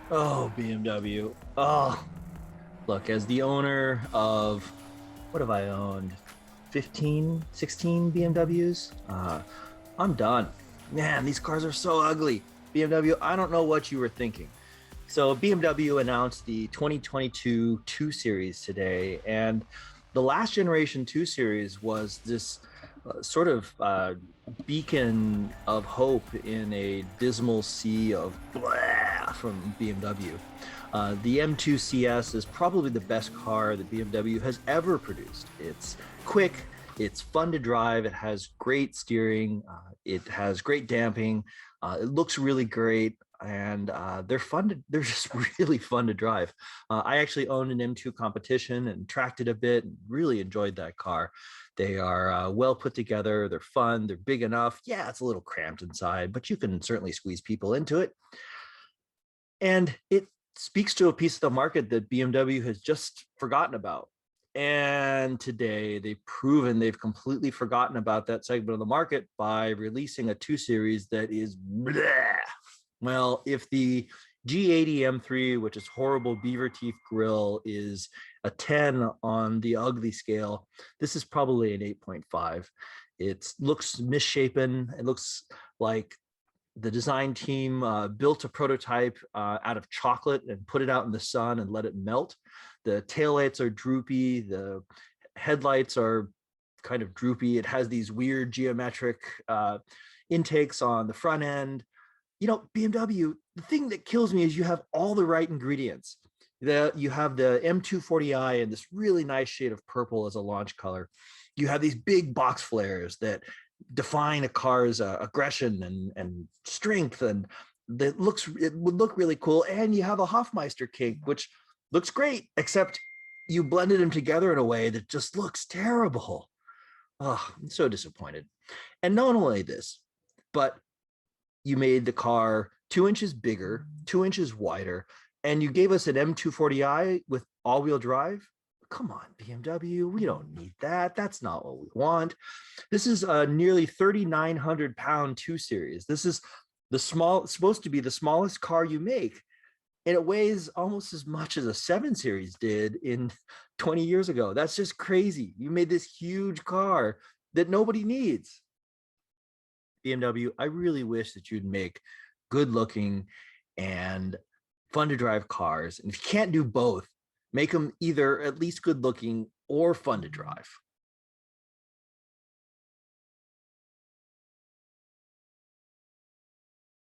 Oh, BMW. Oh, look, as the owner of what have I owned? 15, 16 BMWs? I'm done. Man, these cars are so ugly. BMW, I don't know what you were thinking. So, BMW announced the 2022 2 Series today, and the last generation 2 Series was this sort of beacon of hope in a dismal sea of blah from BMW. The M2 CS is probably the best car that BMW has ever produced. It's quick, it's fun to drive, it has great steering, it has great damping, it looks really great. And they're just really fun to drive. I actually owned an M2 competition and tracked it a bit and really enjoyed that car. They are well put together. They're fun. They're big enough. Yeah, it's a little cramped inside, but you can certainly squeeze people into it. And it speaks to a piece of the market that BMW has just forgotten about. And today they've proven they've completely forgotten about that segment of the market by releasing a 2 Series that is bleh. Well, if the G80 M3, which is horrible beaver teeth grill, is a 10 on the ugly scale, this is probably an 8.5. It looks misshapen. It looks like the design team built a prototype out of chocolate and put it out in the sun and let it melt. The taillights are droopy. The headlights are kind of droopy. It has these weird geometric intakes on the front end. You know, BMW, the thing that kills me is you have all the right ingredients. You have the M240i in this really nice shade of purple as a launch color. You have these big box flares that define a car's aggression and strength, and it would look really cool. And you have a Hofmeister kink, which looks great, except you blended them together in a way that just looks terrible. Oh, I'm so disappointed. And not only this, but you made the car 2 inches bigger, 2 inches wider, and you gave us an M240i with all-wheel drive. Come on, BMW, we don't need that. That's not what we want. This is a nearly 3,900 pound 2 Series. This is supposed to be the smallest car you make, and it weighs almost as much as a 7 Series did in 20 years ago. That's just crazy. You made this huge car that nobody needs. BMW, I really wish that you'd make good looking and fun to drive cars. And if you can't do both, make them either at least good looking or fun to drive.